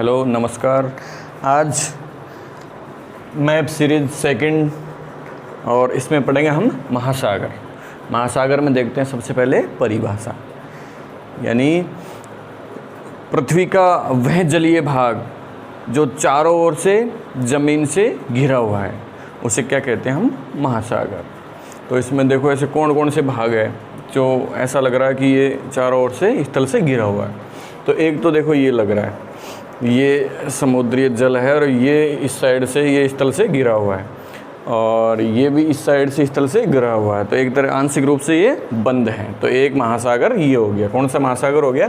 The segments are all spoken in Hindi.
हेलो नमस्कार। आज मैप सीरीज सेकंड और इसमें पढ़ेंगे हम महासागर। महासागर में देखते हैं सबसे पहले परिभाषा, यानी पृथ्वी का वह जलीय भाग जो चारों ओर से ज़मीन से घिरा हुआ है उसे क्या कहते हैं हम, महासागर। तो इसमें देखो ऐसे कौन कौन से भाग है जो ऐसा लग रहा है कि ये चारों ओर से इस तल से घिरा हुआ है। तो एक तो देखो ये लग रहा है ये समुद्री जल है और ये इस साइड से ये इस तल से घिरा हुआ है और ये भी इस साइड से इस तल से घिरा हुआ है। तो एक तरह आंशिक रूप से ये बंद है। तो एक महासागर ये हो गया। कौन सा महासागर हो गया?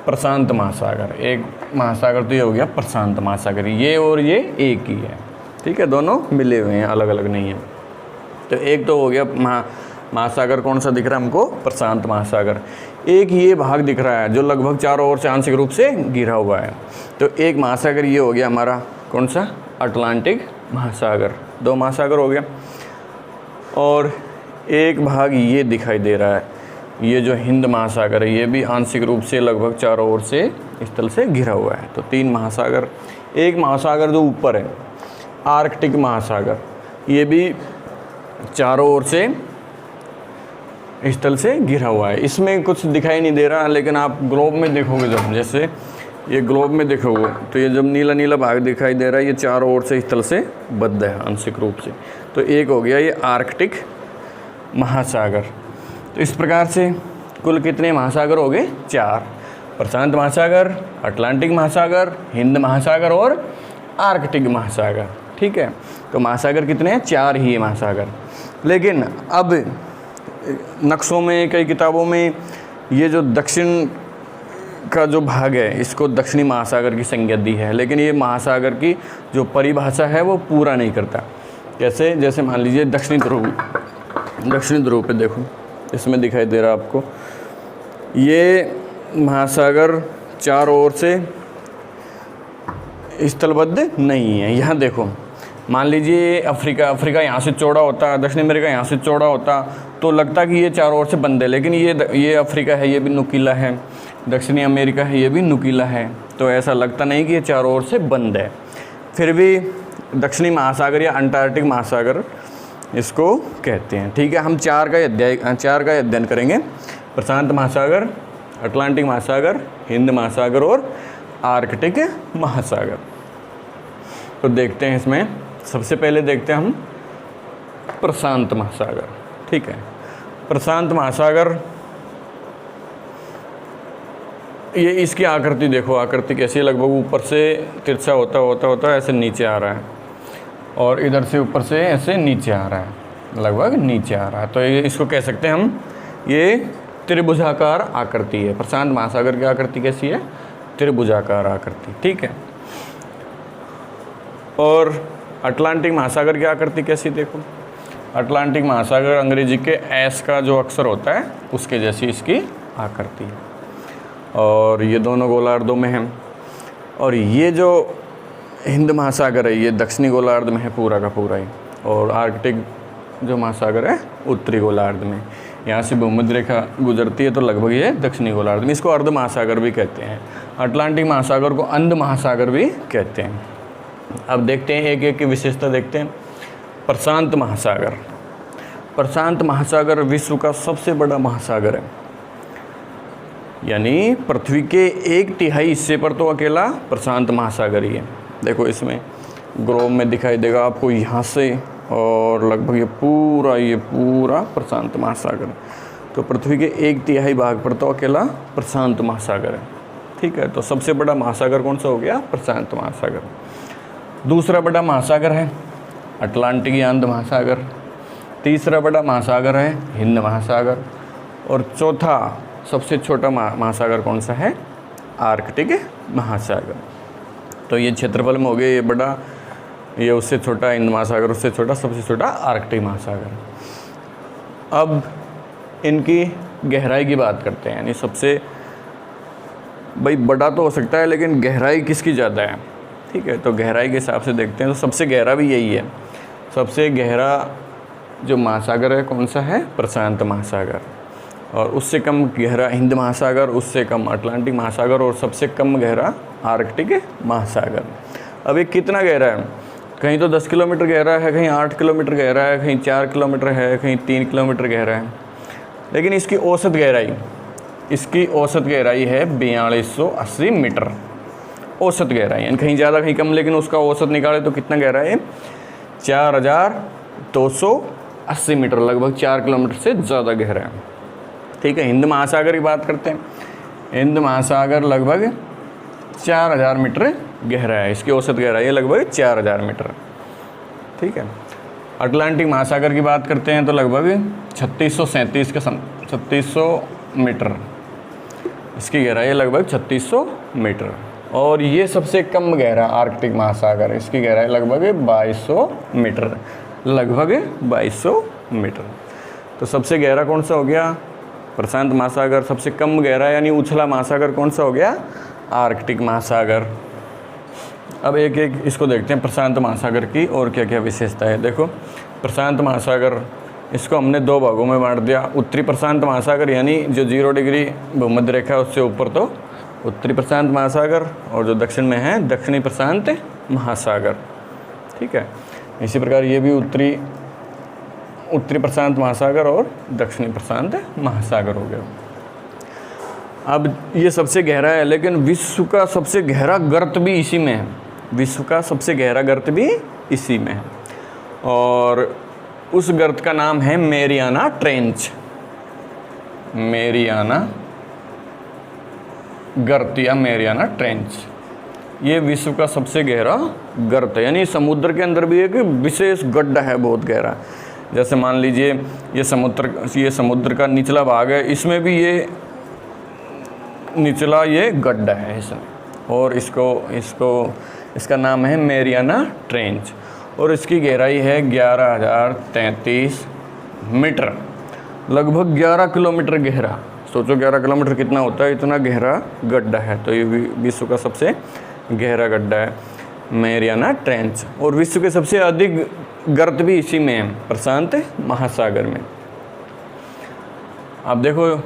प्रशांत महासागर। एक महासागर तो ये हो गया प्रशांत महासागर। ये और ये एक ही है, ठीक है, दोनों मिले हुए हैं, अलग अलग नहीं है। तो एक तो हो गया महासागर। कौन सा दिख रहा है हमको? प्रशांत महासागर। एक ये भाग दिख रहा है जो लगभग चारों ओर से आंशिक रूप से घिरा हुआ है। तो एक महासागर ये हो गया हमारा, कौन सा? अटलांटिक महासागर। दो महासागर हो गया। और एक भाग ये दिखाई दे रहा है, ये जो हिंद महासागर है, ये भी आंशिक रूप से लगभग चारों ओर से इस तल से घिरा हुआ है। तो तीन महासागर। एक महासागर जो ऊपर है, आर्कटिक महासागर, ये भी चारों ओर से इस तल से घिरा हुआ है। इसमें कुछ दिखाई नहीं दे रहा, लेकिन आप ग्लोब में देखोगे जब, जैसे ये ग्लोब में देखोगे तो ये जब नीला नीला भाग दिखाई दे रहा है, ये चारों ओर से इस तल से बद्ध है आंशिक रूप से। तो एक हो गया ये आर्कटिक महासागर। तो इस प्रकार से कुल कितने महासागर हो गए? चार। प्रशांत महासागर, अटलांटिक महासागर, हिंद महासागर और आर्कटिक महासागर, ठीक है। तो महासागर कितने हैं? चार ही है महासागर। लेकिन अब नक्शों में, कई किताबों में ये जो दक्षिण का जो भाग है इसको दक्षिणी महासागर की संज्ञा दी है, लेकिन ये महासागर की जो परिभाषा है वो पूरा नहीं करता। कैसे? जैसे मान लीजिए दक्षिणी ध्रुव पे देखो, इसमें दिखाई दे रहा है आपको, ये महासागर चारों ओर से स्थलबद्ध नहीं है। यहाँ देखो, मान लीजिए अफ्रीका यहाँ से चौड़ा होता, दक्षिण अमेरिका यहाँ से चौड़ा होता तो लगता कि ये चारों ओर से बंद है, लेकिन ये अफ्रीका है, ये भी नुकीला है, दक्षिणी अमेरिका है, ये भी नुकीला है। तो ऐसा लगता नहीं कि ये चारों ओर से बंद है। फिर भी दक्षिणी महासागर या अंटार्कटिक महासागर इसको कहते हैं, ठीक है। हम चार का अध्ययन करेंगे। प्रशांत महासागर, अटलांटिक महासागर, हिंद महासागर और आर्कटिक महासागर। तो देखते हैं इसमें, सबसे पहले देखते हैं हम प्रशांत महासागर, ठीक है। प्रशांत महासागर, ये इसकी आकृति देखो, आकृति कैसी है, लगभग ऊपर से तिरछा होता ऐसे नीचे आ रहा है और इधर से ऊपर से ऐसे नीचे आ रहा है, लगभग नीचे आ रहा है। तो ये इसको कह सकते हैं हम, ये त्रिभुजाकार आकृति है। प्रशांत महासागर की आकृति कैसी है? त्रिभुजाकार आकृति, ठीक है। और अटलांटिक महासागर की आकृति कैसी देखो, अटलांटिक महासागर अंग्रेजी के एस का जो अक्षर होता है उसके जैसी इसकी आकृति है। और ये दोनों गोलार्धों में हैं। और ये जो हिंद महासागर है ये दक्षिणी गोलार्ध में है पूरा का पूरा ही, और आर्कटिक जो महासागर है उत्तरी गोलार्ध में। यहाँ से भूमध्य रेखा गुजरती है तो लगभग ये दक्षिणी गोलार्ध में। इसको अर्ध महासागर भी कहते हैं। अटलांटिक महासागर को अंध महासागर भी कहते हैं। अब देखते हैं एक एक की विशेषता देखते हैं। प्रशांत महासागर। प्रशांत महासागर विश्व का सबसे बड़ा महासागर है, यानी पृथ्वी के 1/3 हिस्से पर तो अकेला प्रशांत महासागर ही है। देखो इसमें ग्लोब में दिखाई देगा आपको, यहाँ से और लगभग ये पूरा प्रशांत महासागर। तो पृथ्वी के 1/3 भाग पर तो अकेला प्रशांत महासागर है, ठीक है। तो सबसे बड़ा महासागर कौन सा हो गया? प्रशांत महासागर। दूसरा बड़ा महासागर है अटलांटिक या अंध महासागर। तीसरा बड़ा महासागर है हिंद महासागर। और चौथा सबसे छोटा महासागर कौन सा है? आर्कटिक महासागर। तो ये क्षेत्रफल में हो गया ये बड़ा, ये उससे छोटा हिंद महासागर, उससे छोटा, सबसे छोटा आर्कटिक महासागर। अब इनकी गहराई की बात करते हैं, यानी सबसे, भाई बड़ा तो हो सकता है लेकिन गहराई किसकी ज़्यादा है, ठीक है। तो गहराई के हिसाब से देखते हैं तो सबसे गहरा भी यही है। सबसे गहरा जो महासागर है कौन सा है? प्रशांत महासागर। और उससे कम गहरा हिंद महासागर, उससे कम अटलांटिक महासागर और सबसे कम गहरा आर्कटिक महासागर। अब ये कितना गहरा है? कहीं तो 10 किलोमीटर गहरा है, कहीं 8 किलोमीटर गहरा है, कहीं 4 किलोमीटर है, कहीं 3 किलोमीटर गहरा है। लेकिन इसकी औसत गहराई है 4280 मीटर औसत गहराई, यानी कहीं ज़्यादा कहीं कम, लेकिन उसका औसत निकाले तो कितना गहरा है? 4280 मीटर, लगभग 4 किलोमीटर से ज़्यादा गहरा है। ठीक है, हिंद महासागर की बात करते हैं। हिंद महासागर लगभग 4000 मीटर गहरा है, इसकी औसत गहराई है लगभग 4000 मीटर। ठीक है, अटलांटिक महासागर की बात करते हैं तो लगभग 3600 मीटर, इसकी गहराई है लगभग 3600 मीटर। और ये सबसे कम गहरा आर्कटिक महासागर, इसकी गहराई लगभग 2200 मीटर, लगभग 2200 मीटर। तो सबसे गहरा कौन सा हो गया? प्रशांत महासागर। सबसे कम गहरा यानी उछला महासागर कौन सा हो गया? आर्कटिक महासागर। अब एक एक इसको देखते हैं प्रशांत महासागर की और क्या क्या विशेषता है। देखो, प्रशांत महासागर, इसको हमने 2 भागों में बांट दिया। उत्तरी प्रशांत महासागर यानी जो 0 डिग्री भूमध्य रेखा है उससे ऊपर तो उत्तरी प्रशांत महासागर, और जो दक्षिण में है दक्षिणी प्रशांत महासागर। ठीक है, इसी प्रकार ये भी उत्तरी प्रशांत महासागर और दक्षिणी प्रशांत महासागर हो गया। अब ये सबसे गहरा है, लेकिन विश्व का सबसे गहरा गर्त भी इसी में है। विश्व का सबसे गहरा गर्त भी इसी में है, और उस गर्त का नाम है मैरियाना ट्रेंच। मैरियाना गर्त या मैरियाना ट्रेंच, ये विश्व का सबसे गहरा गर्त है, यानी समुद्र के अंदर भी एक विशेष गड्ढा है, बहुत गहरा। जैसे मान लीजिए ये समुद्र का निचला भाग है, इसमें भी ये निचला ये गड्ढा है इसमें, और इसका नाम है मैरियाना ट्रेंच, और इसकी गहराई है 11033 मीटर, लगभग 11 किलोमीटर गहरा। सोचो 11 किलोमीटर कितना होता है, इतना गहरा गड्ढा है। तो ये विश्व का सबसे गहरा गड्ढा है मैरियाना ट्रेंच, और विश्व के सबसे अधिक गर्त भी इसी में है, प्रशांत महासागर में। अब देखो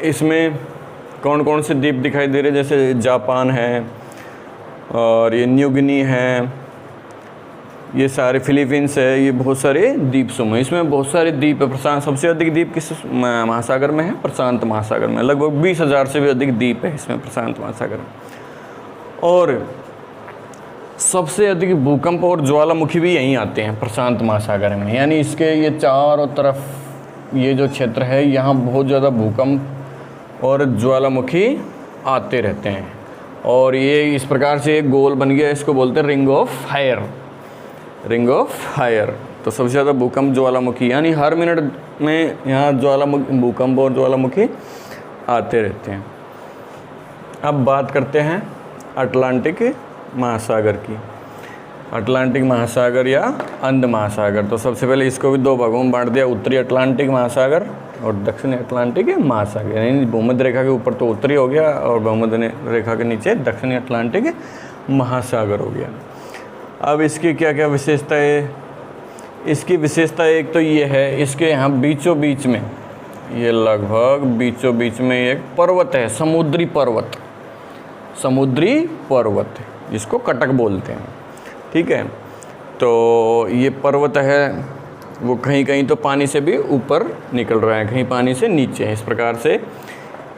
इसमें कौन कौन से द्वीप दिखाई दे रहे हैं, जैसे जापान है, और ये न्यू गिनी है, ये सारे फिलीपींस है, ये बहुत सारे द्वीप समूह, इसमें बहुत सारे द्वीप है। प्रशांत सबसे अधिक द्वीप किस महासागर में है? प्रशांत महासागर में। लगभग 20,000 से भी अधिक द्वीप है इसमें प्रशांत महासागर में। और सबसे अधिक भूकंप और ज्वालामुखी भी यहीं आते हैं प्रशांत महासागर में, यानी इसके ये चारों तरफ ये जो क्षेत्र है, यहाँ बहुत ज़्यादा भूकंप और ज्वालामुखी आते रहते हैं। और ये इस प्रकार से एक गोल बन गया, इसको बोलते हैं ring of fire. Ring of fire. तो सबसे ज़्यादा भूकंप ज्वालामुखी, यानी हर मिनट में यहाँ भूकंप और ज्वालामुखी आते रहते हैं। अब बात करते हैं अटलांटिक महासागर की। अटलांटिक महासागर या अंध महासागर। तो सबसे पहले इसको भी 2 भागों में बांट दिया, उत्तरी अटलांटिक महासागर और दक्षिणी अटलांटिक महासागर। यानी भूमध्य रेखा के ऊपर तो उत्तरी हो गया और भूमध्य रेखा के नीचे दक्षिणी अटलांटिक महासागर हो गया। अब इसकी क्या क्या विशेषता है? इसकी विशेषता एक तो ये है, इसके यहाँ बीचों बीच में, ये लगभग बीचों बीच में एक पर्वत है, समुद्री पर्वत जिसको कटक बोलते हैं। ठीक है, तो ये पर्वत है, वो कहीं कहीं तो पानी से भी ऊपर निकल रहा है, कहीं पानी से नीचे है। इस प्रकार से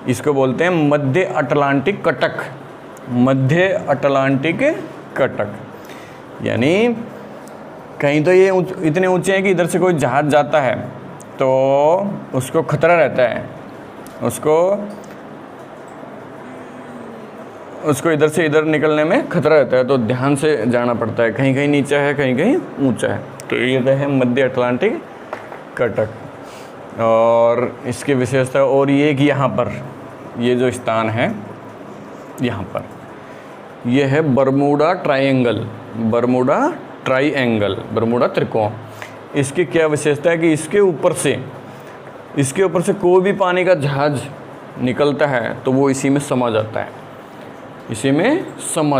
इसको बोलते हैं मध्य अटलांटिक कटक। मध्य अटलांटिक कटक, यानी कहीं तो ये इतने ऊंचे हैं कि इधर से कोई जहाज़ जाता है तो उसको खतरा रहता है, उसको इधर से इधर निकलने में खतरा रहता है, तो ध्यान से जाना पड़ता है। कहीं कहीं नीचा है, कहीं कहीं ऊंचा है। तो ये तो है मध्य अटलांटिक कटक। और इसकी विशेषता और ये कि यहाँ पर ये जो स्थान है, यहाँ पर ये है बरमूडा त्रिकोण। इसकी क्या विशेषता है कि इसके ऊपर से कोई भी पानी का जहाज निकलता है तो वो इसी में समा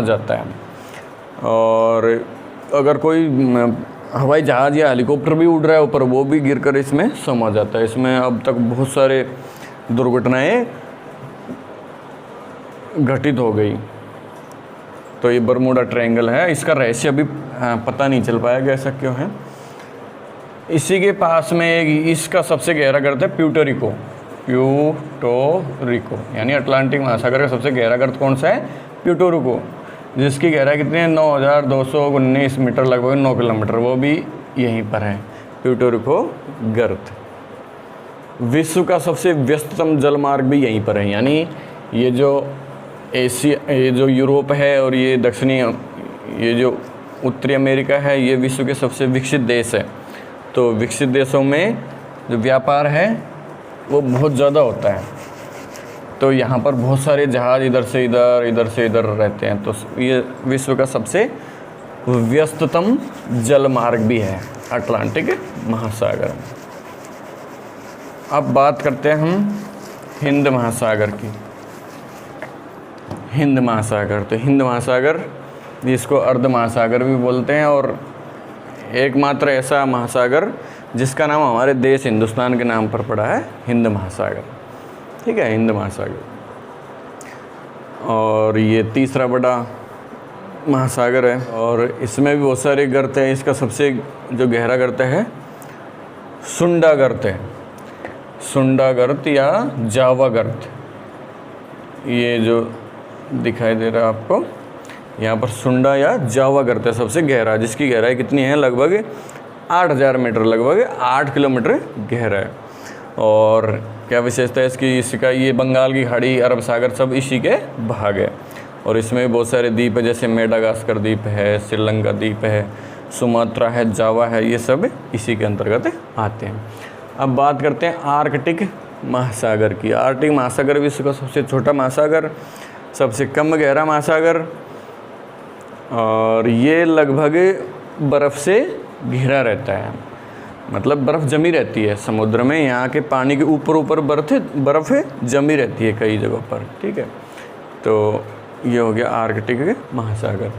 जाता है। और अगर कोई हवाई जहाज़ या हेलीकॉप्टर भी उड़ रहा है ऊपर, वो भी गिरकर इसमें समा जाता है। इसमें अब तक बहुत सारे दुर्घटनाएं घटित हो गई। तो ये बरमूडा ट्रायंगल है, इसका रहस्य अभी पता नहीं चल पाया कि ऐसा क्यों है। इसी के पास में एक इसका सबसे गहरा गर्त है प्यूर्टो रिको, यानी अटलांटिक महासागर का सबसे गहरा गर्त कौन सा है? प्यूर्टो रिको, जिसकी गहराई कितनी है? 9219 मीटर, लगभग 9 किलोमीटर। वो भी यहीं पर है, प्यूर्टो रिको गर्त। विश्व का सबसे व्यस्ततम जलमार्ग भी यहीं पर है, यानी ये जो एशिया, ये जो यूरोप है और ये दक्षिणी, ये जो उत्तरी अमेरिका है, ये विश्व के सबसे विकसित देश है। तो विकसित देशों में जो व्यापार है वो बहुत ज़्यादा होता है, तो यहाँ पर बहुत सारे जहाज़ इधर से इधर रहते हैं। तो ये विश्व का सबसे व्यस्ततम जलमार्ग भी है अटलांटिक महासागर। अब बात करते हैं हम हिंद महासागर की। हिंद महासागर, तो हिंद महासागर जिसको अर्ध महासागर भी बोलते हैं, और एकमात्र ऐसा महासागर जिसका नाम हमारे देश हिंदुस्तान के नाम पर पड़ा है, हिंद महासागर। ठीक है, हिंद महासागर। और ये तीसरा बड़ा महासागर है, और इसमें भी बहुत सारे गर्त हैं। इसका सबसे जो गहरा गर्त है सुंडा गर्त है, सुंडा गर्त या जावा गर्त। ये जो दिखाई दे रहा है आपको, यहाँ पर सुंडा या जावा गर्त है सबसे गहरा, जिसकी गहराई कितनी है? लगभग 8000 मीटर, लगभग 8 किलोमीटर गहरा है। और क्या विशेषता है इसकी? इसका ये बंगाल की खाड़ी, अरब सागर सब इसी के भाग है। और इसमें बहुत सारे द्वीप है, जैसे मेडागास्कर द्वीप है, श्रीलंका द्वीप है, सुमात्रा है, जावा है, ये सब इसी के अंतर्गत आते हैं। अब बात करते हैं आर्कटिक महासागर की। आर्कटिक महासागर विश्व का सबसे छोटा महासागर, सबसे कम गहरा महासागर, और ये लगभग बर्फ़ से घिरा रहता है, मतलब बर्फ़ जमी रहती है समुद्र में। यहाँ के पानी के ऊपर बर्फ़ जमी रहती है कई जगहों पर। ठीक है, तो ये हो गया आर्कटिक महासागर।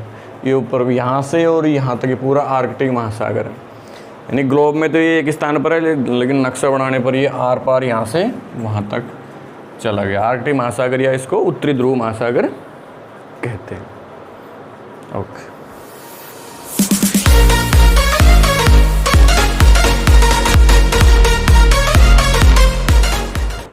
ये ऊपर यहाँ से और यहाँ तक ये पूरा आर्कटिक महासागर है, यानी ग्लोब में तो ये एक स्थान पर है, लेकिन नक्शा बनाने पर ये आर पार यहाँ से वहाँ तक चला गया। आर्कटिक महासागर या इसको उत्तरी ध्रुव महासागर कहते हैं। ओके।